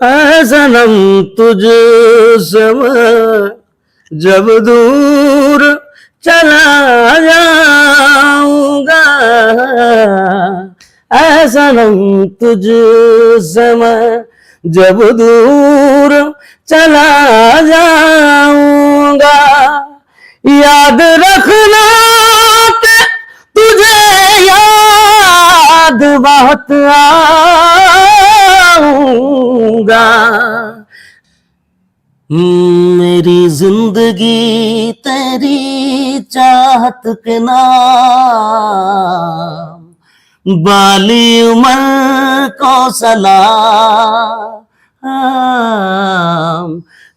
ऐ सनम तुझसे मैं जब दूर चला जाऊंगा, ऐ सनम तुझसे मैं जब दूर चला जाऊंगा, याद रखना कि तुझे याद बहुत आऊंगा। मेरी जिंदगी तेरी चाहत के नाम, बाली उम्र को सलाम।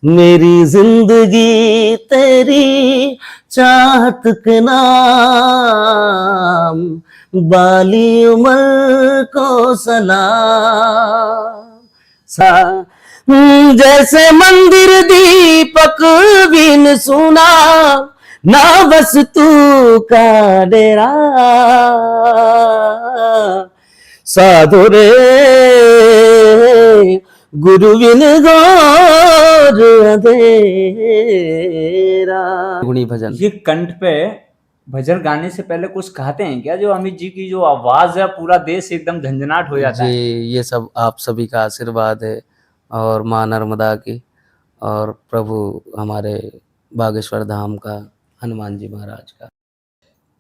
मेरी जिंदगी तेरी चाहत के नाम, बाली उम्र को सलाम। जैसे मंदिर दीपक बिन सुना, ना बस तू का डेरा, साधु रे गुरु बिन गौर अंधेरा। गुणी भजन। ये कंठ पे भजन गाने से पहले कुछ कहते हैं क्या? जो अमित जी की जो आवाज है पूरा देश एकदम झंझनाट हो जाता है। ये सब आप सभी का आशीर्वाद है, और माँ नर्मदा की, और प्रभु हमारे बागेश्वर धाम का, हनुमान जी महाराज का।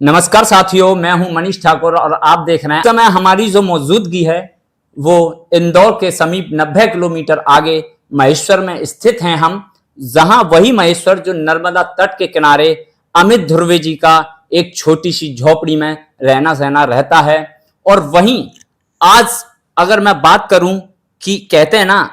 नमस्कार साथियों, मैं हूं मनीष ठाकुर और आप देख रहे हैं। इस समय हमारी जो मौजूदगी है वो इंदौर के समीप 90 किलोमीटर आगे महेश्वर में स्थित हैं हम, जहां वही महेश्वर जो नर्मदा तट के किनारे अमित ध्रुवे जी का एक छोटी सी झोपड़ी में रहना सहना रहता है। और वहीं आज अगर मैं बात करूं कि कहते हैं ना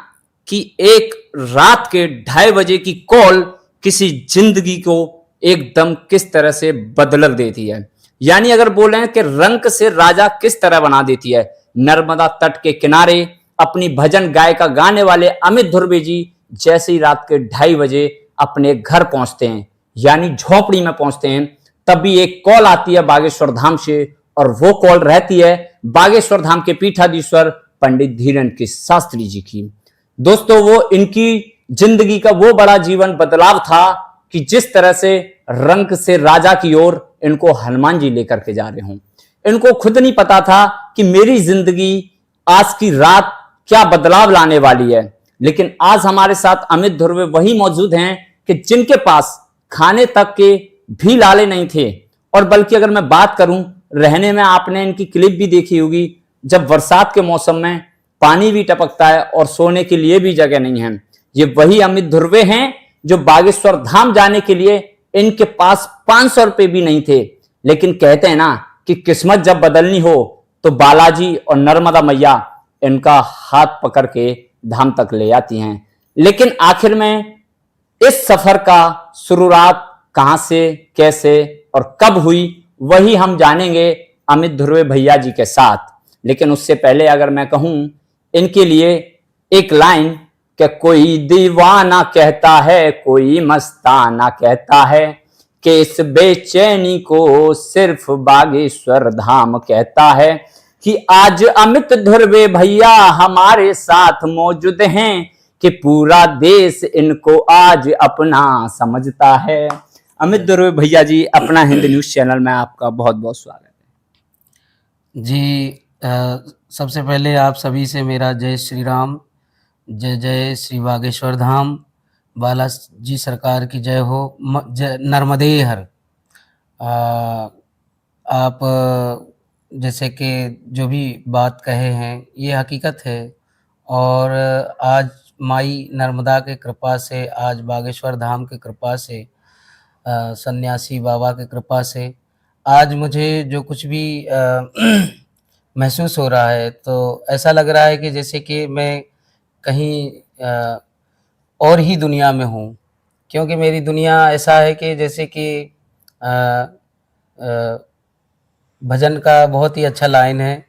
कि एक रात के 2:30 बजे की कॉल किसी जिंदगी को एकदम किस तरह से बदल देती है, यानी अगर बोलें कि रंक से राजा किस तरह बना देती है। नर्मदा तट के किनारे अपनी भजन गायिका गाने वाले अमित ध्रुवे जी जैसे ही रात के 2:30 बजे अपने घर पहुंचते हैं, यानी झोपड़ी में पहुंचते हैं, तभी एक कॉल आती है बागेश्वर धाम से, और वो कॉल रहती है बागेश्वर धाम के पीठाधीश्वर पंडित धीरेन्द्र शास्त्री जी की। दोस्तों, वो इनकी जिंदगी का वो बड़ा जीवन बदलाव था कि जिस तरह से रंक से राजा की ओर इनको हनुमान जी लेकर के जा रहे हों। इनको खुद नहीं पता था कि मेरी जिंदगी आज की रात क्या बदलाव लाने वाली है। लेकिन आज हमारे साथ अमित ध्रुवे वही मौजूद हैं कि जिनके पास खाने तक के भी लाले नहीं थे, और बल्कि अगर मैं बात करूं रहने में, आपने इनकी क्लिप भी देखी होगी, जब बरसात के मौसम में पानी भी टपकता है और सोने के लिए भी जगह नहीं है। ये वही अमित ध्रुवे हैं जो बागेश्वर धाम जाने के लिए इनके पास 500 रुपए भी नहीं थे। लेकिन कहते हैं ना कि किस्मत जब बदलनी हो तो बालाजी और नर्मदा मैया इनका हाथ पकड़ के धाम तक ले आती हैं। लेकिन आखिर में इस सफर का शुरुआत कहां से, कैसे और कब हुई, वही हम जानेंगे अमित ध्रुवे भैया जी के साथ। लेकिन उससे पहले अगर मैं कहूं इनके लिए एक लाइन कि कोई दीवाना कहता है, कोई मस्ताना कहता है, कि इस बेचैनी को सिर्फ बागेश्वर धाम कहता है, कि आज अमित ध्रुवे भैया हमारे साथ मौजूद हैं, कि पूरा देश इनको आज अपना समझता है। अमित ध्रुवे भैया जी, अपना हिंद न्यूज चैनल में आपका बहुत बहुत स्वागत है जी। सबसे पहले आप सभी से मेरा जय श्री राम, जय जय श्री बागेश्वर धाम, बालाजी सरकार की जय हो, नर्मदे हर। आप जैसे कि जो भी बात कहे हैं ये हकीकत है, और आज माई नर्मदा के कृपा से, आज बागेश्वर धाम की कृपा से, सन्यासी बाबा की कृपा से आज मुझे जो कुछ भी महसूस हो रहा है, तो ऐसा लग रहा है कि जैसे कि मैं कहीं और ही दुनिया में हूँ। क्योंकि मेरी दुनिया ऐसा है कि जैसे कि भजन का बहुत ही अच्छा लाइन है।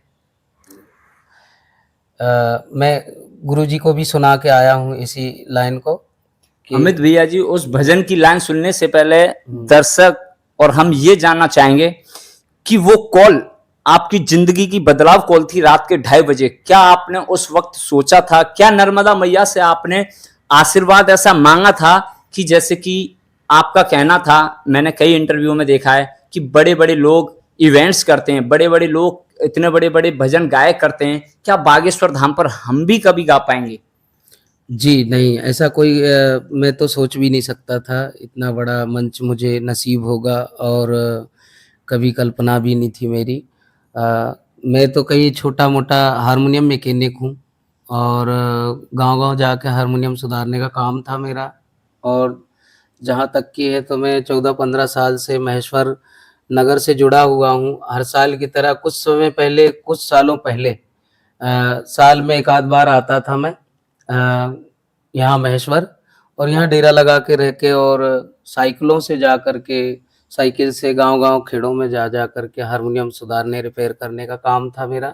मैं गुरुजी को भी सुना के आया हूँ इसी लाइन को। अमित भैया जी, उस भजन की लाइन सुनने से पहले दर्शक और हम ये जानना चाहेंगे कि वो कॉल आपकी जिंदगी की बदलाव कॉल थी रात के 2:30 बजे। क्या आपने उस वक्त सोचा था, क्या नर्मदा मैया से आपने आशीर्वाद ऐसा मांगा था कि जैसे कि आपका कहना था, मैंने कई इंटरव्यू में देखा है कि बड़े बड़े लोग इवेंट्स करते हैं, बड़े बड़े लोग इतने बड़े बड़े भजन गायक करते हैं, क्या बागेश्वर धाम पर हम भी कभी गा पाएंगे? जी, नहीं ऐसा कोई मैं तो सोच भी नहीं सकता था इतना बड़ा मंच मुझे नसीब होगा और कभी कल्पना भी नहीं थी मेरी। मैं तो कहीं छोटा-मोटा हारमोनियम मैकेनिक हूँ और गाँव-गाँव जाके हारमोनियम सुधारने का काम था मेरा। और जहाँ तक की है तो मैं 14-15 साल से महेश्वर नगर से जुड़ा हुआ हूँ। हर साल की तरह कुछ समय पहले, कुछ सालों पहले साल में 1 आध बार आता था मैं यहाँ महेश्वर, और यहाँ डेरा लगा के रह के और साइकिलों से जा कर के, साइकिल से गाँव-गाँव खेड़ों में जा कर के हारमोनियम सुधारने, रिपेयर करने का काम था मेरा।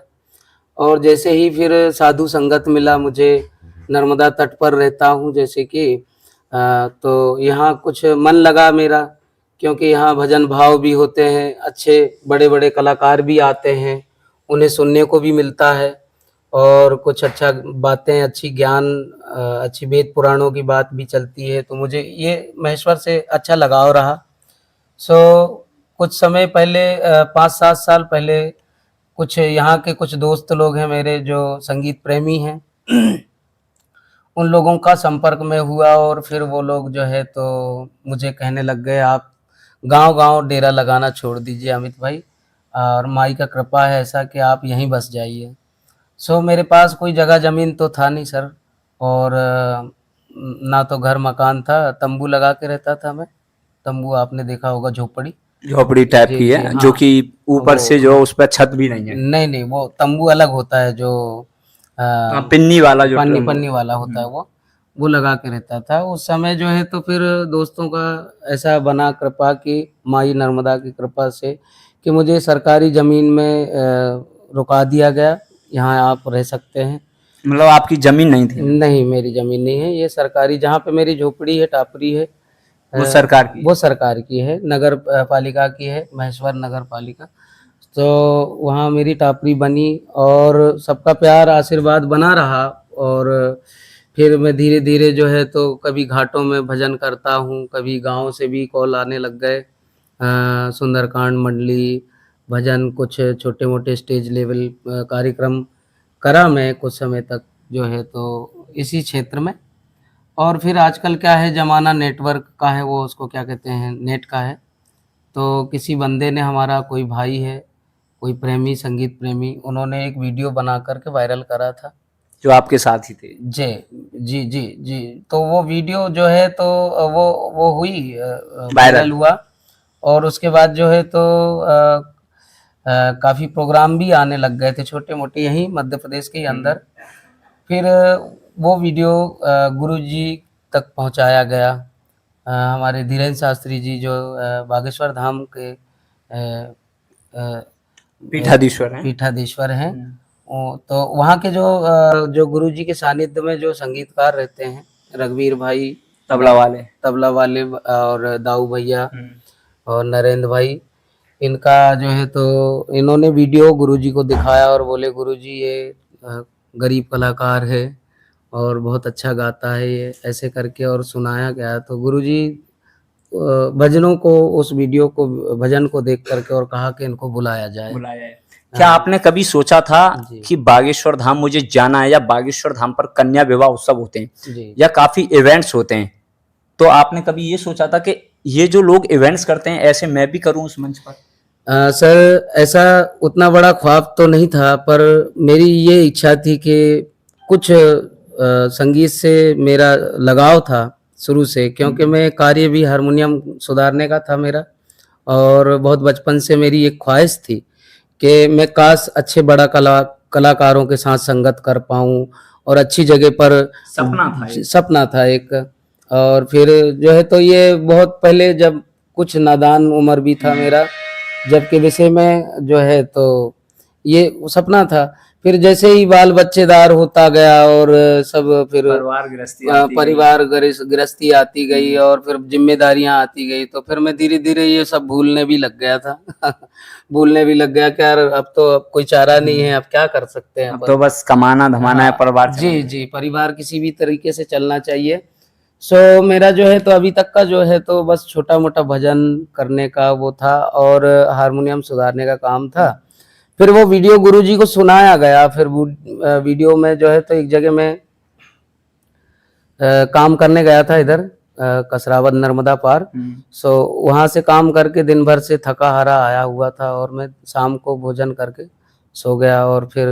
और जैसे ही फिर साधु संगत मिला मुझे, नर्मदा तट पर रहता हूँ जैसे कि तो यहाँ कुछ मन लगा मेरा, क्योंकि यहाँ भजन भाव भी होते हैं, अच्छे बड़े-बड़े कलाकार भी आते हैं, उन्हें सुनने को भी मिलता है और कुछ अच्छा बातें, अच्छी ज्ञान अच्छी वेद पुराणों की बात भी चलती है, तो मुझे ये महेश्वर से अच्छा लगाव रहा। सो कुछ समय पहले 5-7 साल पहले कुछ यहाँ के कुछ दोस्त लोग हैं मेरे जो संगीत प्रेमी हैं उन लोगों का संपर्क में हुआ और फिर वो लोग जो है तो मुझे कहने लग गए, आप गांव-गांव डेरा लगाना छोड़ दीजिए अमित भाई, और माई का कृपा है ऐसा कि आप यहीं बस जाइए। सो मेरे पास कोई जगह ज़मीन तो था नहीं सर, और ना तो घर मकान था, तंबू लगा के रहता था मैं। तंबू आपने देखा होगा, झोपड़ी। झोपड़ी टाइप जी, की जी, है, जो हाँ। कि ऊपर वो से जो उस पर छत भी नहीं है। नहीं, नहीं, वो तंबू अलग होता है जो अ, हाँ, पिन्नी वाला जो पन्नी ट्रम। पन्नी वाला होता है वो लगा के रहता था। उस समय जो है तो फिर दोस्तों का ऐसा बना कृपा कि माई नर्मदा की कृपा से कि मुझे सरकारी ज़मीन में रुका दिया गया, यहाँ आप रह सकते हैं। मतलब आपकी जमीन नहीं थी ना? नहीं, मेरी ज़मीन नहीं है, ये सरकारी, जहाँ पे मेरी झोपड़ी है, टापरी है, वो सरकार की वो सरकार की है, नगर पालिका की है, महेश्वर नगर पालिका। तो वहाँ मेरी टापरी बनी और सबका प्यार आशीर्वाद बना रहा, और फिर मैं धीरे-धीरे जो है तो कभी घाटों में भजन करता हूँ, कभी गाँव से भी कॉल आने लग गए। सुंदरकांड मंडली, भजन, कुछ छोटे-मोटे स्टेज लेवल कार्यक्रम करा मैं कुछ समय तक जो है तो इसी क्षेत्र में। और फिर आजकल क्या है, ज़माना नेटवर्क का है, वो उसको क्या कहते हैं, नेट का है। तो किसी बंदे ने, हमारा कोई भाई है, कोई प्रेमी, संगीत प्रेमी, उन्होंने एक वीडियो बना कर के वायरल करा था। जो आपके साथ ही थे। जी, जी, जी, जी। तो वो वीडियो जो है तो वो हुई वायरल। वायरल हुआ, और उसके बाद जो है तो काफ़ी प्रोग्राम भी आने लग गए थे छोटे-मोटे यहीं मध्य प्रदेश के ही अंदर। फिर वो वीडियो गुरुजी तक पहुँचाया गया। हमारे धीरेन्द्र शास्त्री जी जो बागेश्वर धाम के पीठाधीश्वर हैं। पीठाधीश्वर हैं। तो वहाँ के जो गुरुजी के सानिध्य में जो संगीतकार रहते हैं, रघुवीर भाई तबला वाले और दाऊ भैया और नरेंद्र भाई, इनका जो है तो इन्होंने वीडियो गुरुजी को दिखाया और बोले, गुरुजी ये गरीब कलाकार है और बहुत अच्छा गाता है ये, ऐसे करके और सुनाया गया। तो गुरुजी भजनों को, उस वीडियो को, भजन को देख करके और कहा कि इनको बुलाया जाए। क्या आपने कभी सोचा था जी। कि बागेश्वर धाम मुझे जाना है, या बागेश्वर धाम पर कन्या विवाह उत्सव होते हैं जी। या काफी इवेंट्स होते हैं, तो आपने कभी ये सोचा था कि ये जो लोग इवेंट्स करते हैं ऐसे मैं भी करूं उस मंच पर? सर ऐसा उतना बड़ा ख्वाब तो नहीं था, पर मेरी ये इच्छा थी कि कुछ संगीत से मेरा लगाव था शुरू से, क्योंकि मैं कार्य भी हारमोनियम सुधारने का था मेरा, और बहुत बचपन से मेरी एक ख्वाहिश थी कि मैं काश अच्छे बड़ा कलाकारों के साथ संगत कर पाऊँ और अच्छी जगह पर, सपना था एक। और फिर जो है तो ये बहुत पहले, जब कुछ नादान उम्र भी था मेरा, जबकि विषय में जो है तो ये सपना था। फिर जैसे ही बाल बच्चेदार होता गया और सब फिर परिवार गृहस्थी आती गई और फिर जिम्मेदारियां आती गई, तो फिर मैं धीरे धीरे ये सब भूलने भी लग गया था। भूलने भी लग गया कि यार अब कोई चारा नहीं है, अब क्या कर सकते हैं अब तो बस कमाना धमाना है, हाँ, परिवार जी जी, परिवार किसी भी तरीके से चलना चाहिए। सो मेरा जो है तो अभी तक का जो है तो बस छोटा मोटा भजन करने का वो था और हारमोनियम सुधारने का काम था। फिर वो वीडियो गुरुजी को सुनाया गया। फिर वीडियो में जो है तो एक जगह में काम करने गया था इधर कसरावद नर्मदा पार। सो वहां से काम करके दिन भर से थका हारा आया हुआ था और मैं शाम को भोजन करके सो गया और फिर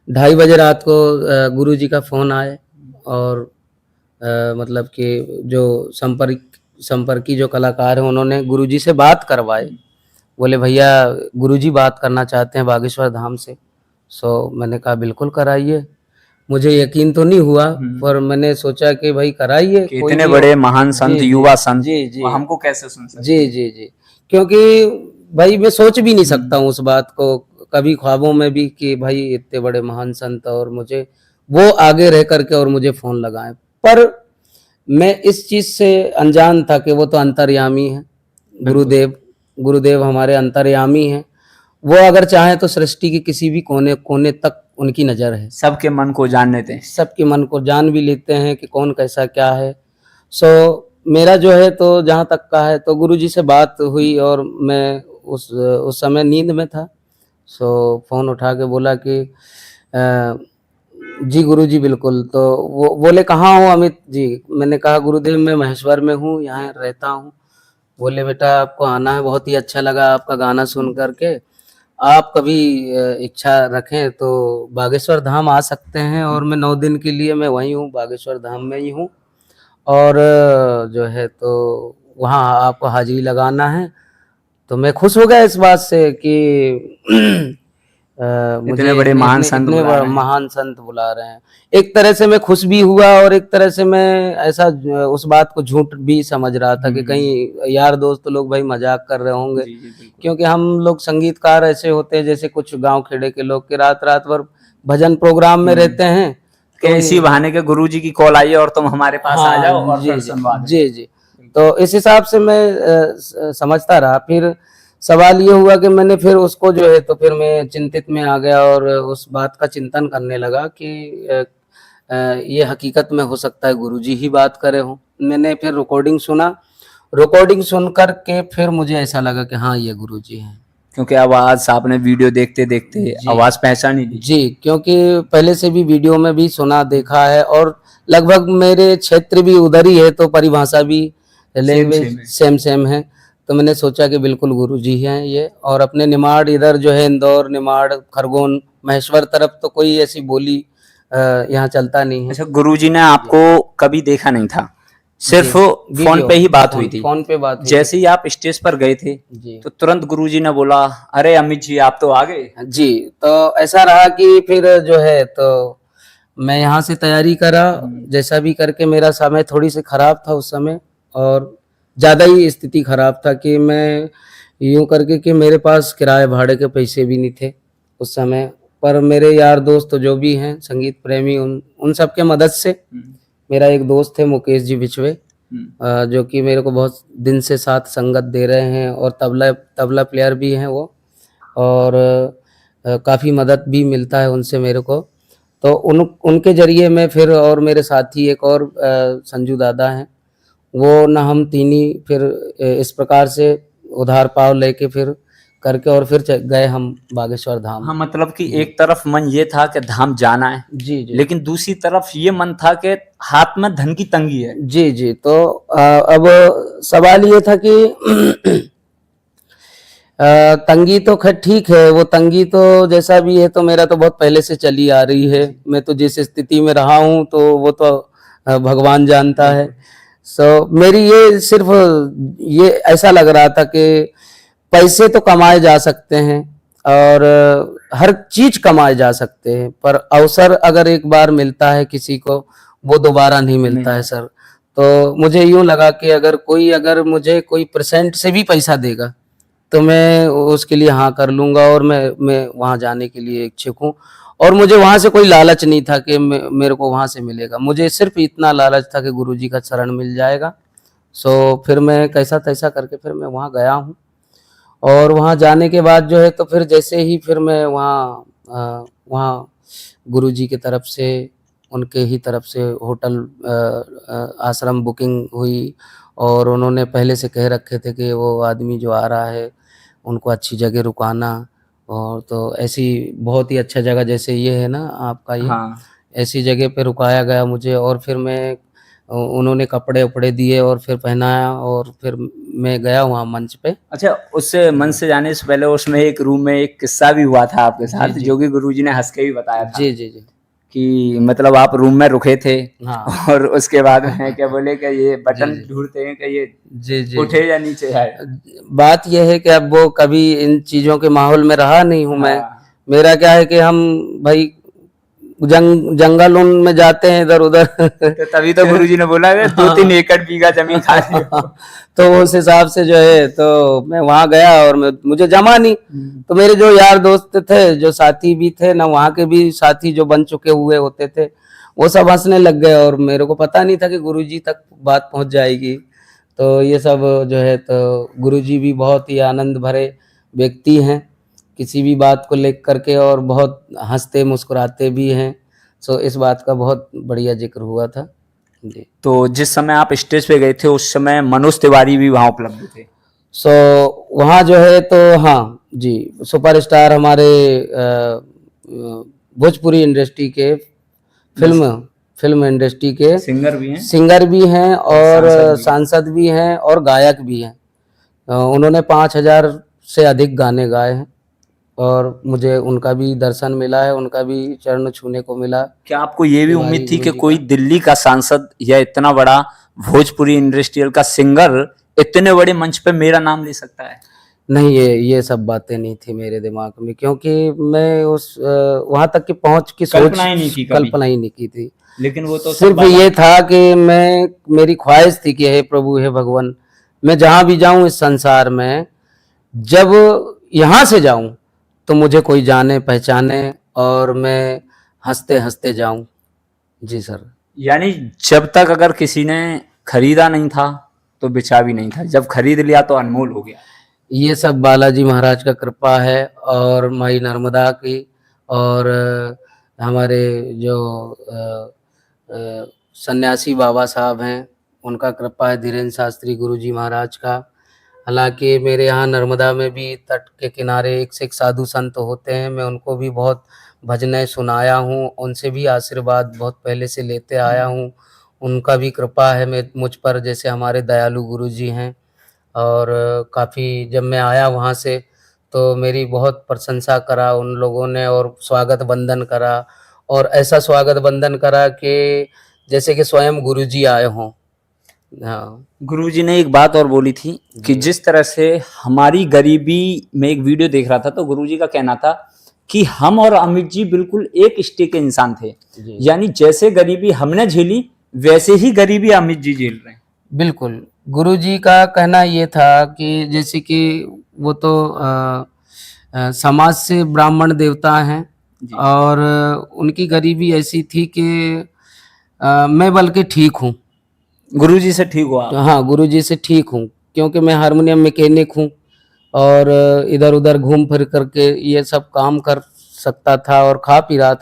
2:30 बजे रात को गुरुजी का फोन आए और मतलब कि जो संपर्की जो कलाकार हैं उन्होंने गुरुजी से बात करवाए। बोले भैया गुरुजी बात करना चाहते हैं बागेश्वर धाम से। सो मैंने कहा बिल्कुल कराइए। मुझे यकीन तो नहीं हुआ पर मैंने सोचा कि भाई कराइए, इतने बड़े महान संत, युवा संत, जी जी, हमको कैसे सुन सकते? जी जी जी, क्योंकि भाई मैं सोच भी नहीं सकता हूँ उस बात को कभी ख्वाबों में भी कि भाई इतने बड़े महान संत और मुझे वो आगे रह करके और मुझे फोन लगाएं। पर मैं इस चीज से अनजान था कि वो तो अंतर्यामी है, गुरुदेव हमारे अंतर्यामी हैं। वो अगर चाहें तो सृष्टि के किसी भी कोने कोने तक उनकी नजर है, सबके मन को जान लेते हैं, सबके मन को जान भी लेते हैं कि कौन कैसा क्या है। सो मेरा जो है तो जहाँ तक का है तो गुरुजी से बात हुई और मैं उस समय नींद में था। सो फोन उठा के बोला कि जी गुरुजी बिल्कुल। तो वो बोले कहाँ हो अमित जी? मैंने कहा गुरुदेव मैं महेश्वर में हूँ, यहाँ रहता हूँ। बोले बेटा आपको आना है, बहुत ही अच्छा लगा आपका गाना सुन करके। आप कभी इच्छा रखें तो बागेश्वर धाम आ सकते हैं और मैं 9 दिन के लिए मैं वहीं हूँ, बागेश्वर धाम में ही हूँ और जो है तो वहाँ आपको हाजिरी लगाना है। तो मैं खुश हो गया इस बात से कि मुझे इतने बड़े महान संत महान संत बुला रहे हैं। एक तरह से मैं खुश भी हुआ और एक तरह से मैं ऐसा उस बात को झूठ भी समझ रहा था कि कहीं यार दोस्त लोग भाई मजाक कर रहे होंगे, क्योंकि हम लोग संगीतकार ऐसे होते हैं जैसे कुछ गांव खेड़े के लोग के रात भर भजन प्रोग्राम में रहते हैं। तो इसी बहाने के गुरुजी की कॉल आई और तुम हमारे पास आ जाओ और फिर सुनवा दो। जी जी, तो इस हिसाब से मैं समझता रहा। फिर सवाल ये हुआ कि मैंने फिर उसको जो है तो फिर मैं चिंतित में आ गया और उस बात का चिंतन करने लगा कि ये हकीकत में हो सकता है गुरुजी ही बात करे हों। मैंने फिर रिकॉर्डिंग सुन कर के फिर मुझे ऐसा लगा कि हाँ ये गुरुजी हैं, क्योंकि आवाज आपने वीडियो देखते देखते आवाज पहचानी ली। जी, क्योंकि पहले से भी वीडियो में भी सुना देखा है और लगभग मेरे क्षेत्र भी उधर ही है तो परिभाषा भी लैंग्वेज सेम है। तो मैंने सोचा कि बिल्कुल गुरुजी हैं ये। और अपने निमाड़ इधर जो है इंदौर, निमाड़, खरगोन, महेश्वर तरफ तो कोई ऐसी बोली यहाँ चलता नहीं है। अच्छा, गुरुजी ने आपको कभी देखा नहीं था, सिर्फ फोन पे ही बात हुई थी? फोन पे बात हुई। जैसे ही आप स्टेज पर गए थे तो तुरंत गुरुजी ने बोला अरे अमित जी आप तो आ गए। जी, तो ऐसा रहा कि फिर जो है तो मैं यहाँ से तैयारी करा, जैसा भी करके मेरा समय थोड़ी सी खराब था उस समय और ज़्यादा ही स्थिति खराब था कि मैं यूँ करके कि मेरे पास किराए भाड़े के पैसे भी नहीं थे उस समय। पर मेरे यार दोस्त जो भी हैं संगीत प्रेमी उन सब के मदद से, मेरा एक दोस्त है मुकेश जी बिछवे जो कि मेरे को बहुत दिन से साथ संगत दे रहे हैं और तबला प्लेयर भी हैं वो, और काफ़ी मदद भी मिलता है उनसे मेरे को। तो उनके जरिए मैं फिर, और मेरे साथी एक और संजू दादा हैं, वो ना हम तीनी फिर इस प्रकार से उधार पाव लेके फिर करके और फिर गए हम बागेश्वर धाम। हाँ, मतलब कि एक तरफ मन ये था कि धाम जाना है, जी जी, लेकिन दूसरी तरफ ये मन था कि हाथ में धन की तंगी है। जी जी, तो अब सवाल ये था कि तंगी तो खैर ठीक है, वो तंगी तो जैसा भी है तो मेरा तो बहुत पहले से चली आ रही है। मैं तो जिस स्थिति में रहा हूँ तो वो तो भगवान जानता है। सो मेरी ये सिर्फ ये ऐसा लग रहा था कि पैसे तो कमाए जा सकते हैं और हर चीज कमाए जा सकते हैं, पर अवसर अगर एक बार मिलता है किसी को वो दोबारा नहीं मिलता है सर। तो मुझे यूं लगा कि अगर मुझे कोई परसेंट से भी पैसा देगा तो मैं उसके लिए हाँ कर लूंगा और मैं वहां जाने के लिए इच्छुक हूँ। और मुझे वहाँ से कोई लालच नहीं था कि मेरे को वहाँ से मिलेगा, मुझे सिर्फ इतना लालच था कि गुरुजी का शरण मिल जाएगा। सो फिर मैं कैसा तैसा करके फिर मैं वहाँ गया हूँ, और वहाँ जाने के बाद जो है तो फिर जैसे ही फिर मैं वहाँ गुरुजी की तरफ से, उनके ही तरफ से होटल आश्रम बुकिंग हुई, और उन्होंने पहले से कह रखे थे कि वो आदमी जो आ रहा है उनको अच्छी जगह रुकाना, और तो ऐसी बहुत ही अच्छा जगह जैसे ये है ना आपका ये, हाँ। ऐसी जगह पे रुकाया गया मुझे, और फिर मैं उन्होंने कपड़े उपड़े दिए और फिर पहनाया, और फिर मैं गया वहाँ मंच पे। अच्छा, उस मन से जाने से पहले उसमें एक रूम में एक किस्सा भी हुआ था आपके साथ, जी। जो कि गुरुजी ने हंस के भी बताया था जी, जी, जी। कि मतलब आप रूम में रुके थे हाँ। और उसके बाद में क्या बोले कि ये बटन जी। ढूंढते हैं कि ये जी, जी, उठे जी। या नीचे आए। बात ये है कि अब वो कभी इन चीज़ों के माहौल में रहा नहीं हूँ मैं। हाँ। मेरा क्या है कि हम भाई जंगल उनमें जाते हैं इधर-उधर। तो तभी तो गुरुजी ने बोला कि 2-3 एकड़ बीघा जमीन खाली हो। तो उस हिसाब से जो है तो मैं वहाँ गया, और मुझे जमा नहीं, तो मेरे जो यार दोस्त थे, जो साथी भी थे ना, वहाँ के भी साथी जो बन चुके हुए होते थे, वो सब हंसने लग गए, और मेरे को पता नहीं था कि गुरुजी तक बात पहुँच जाएगी। तो ये सब जो है तो गुरुजी भी बहुत ही आनंद भरे व्यक्ति हैं, किसी भी बात को लेकर के, और बहुत हंसते मुस्कुराते भी हैं। सो इस बात का बहुत बढ़िया जिक्र हुआ था जी। तो जिस समय आप स्टेज पे गए थे उस समय मनोज तिवारी भी वहां उपलब्ध थे। सो वहाँ जो है तो हाँ जी, सुपरस्टार हमारे भोजपुरी इंडस्ट्री के, फिल्म इंडस्ट्री के सिंगर भी हैं और सांसद भी हैं और गायक भी हैं। उन्होंने 5000 से अधिक गाने गाए हैं, और मुझे उनका भी दर्शन मिला है, उनका भी चरण छूने को मिला। क्या आपको ये भी उम्मीद थी कि गुरुजी कोई का। दिल्ली का सांसद या इतना बड़ा भोजपुरी इंडस्ट्रियल का सिंगर इतने बड़े मंच पे मेरा नाम ले सकता है? नहीं, ये सब बातें नहीं थी मेरे दिमाग में, क्योंकि मैं उस वहाँ तक की पहुँच की सोच कल्पना ही नहीं की कभी। कल्पना ही नहीं की थी। लेकिन वो तो सिर्फ ये था कि मेरी ख्वाहिश थी कि हे प्रभु, हे भगवान, मैं जहाँ भी जाऊँ इस संसार में, जब यहाँ से जाऊँ तो मुझे कोई जाने पहचाने और मैं हंसते हंसते जाऊँ। जी सर। यानी जब तक अगर किसी ने खरीदा नहीं था तो बेचा भी नहीं था, जब खरीद लिया तो अनमोल हो गया। ये सब बालाजी महाराज का कृपा है, और माई नर्मदा की, और हमारे जो सन्यासी बाबा साहब हैं उनका कृपा है, धीरेन्द्र शास्त्री गुरुजी महाराज का। हालांकि मेरे यहाँ नर्मदा में भी तट के किनारे एक से एक साधु संत होते हैं, मैं उनको भी बहुत भजनें सुनाया हूँ, उनसे भी आशीर्वाद बहुत पहले से लेते आया हूँ। उनका भी कृपा है मुझ पर, जैसे हमारे दयालु गुरुजी हैं। और काफ़ी जब मैं आया वहाँ से तो मेरी बहुत प्रशंसा करा उन लोगों ने, और स्वागत वंदन करा, और ऐसा स्वागत वंदन करा कि जैसे कि स्वयं गुरुजी आए हों। हाँ। गुरुजी ने एक बात और बोली थी कि जिस तरह से हमारी गरीबी में, एक वीडियो देख रहा था तो गुरुजी का कहना था कि हम और अमित जी बिल्कुल एक स्टे के इंसान थे, यानी जैसे गरीबी हमने झेली वैसे ही गरीबी अमित जी झेल रहे हैं। बिल्कुल, गुरुजी का कहना ये था कि जैसे कि वो तो समाज से ब्राह्मण देवता हैं, और उनकी गरीबी ऐसी थी कि मैं बल्कि ठीक हूँ। गुरुजी से ठीक हुआ? हाँ, गुरुजी से ठीक हूँ, क्योंकि मैं हारमोनियम मैकेनिक हूँ, और इधर-उधर घूम फिर करके ये सब काम कर सकता था और खा पी रहा था।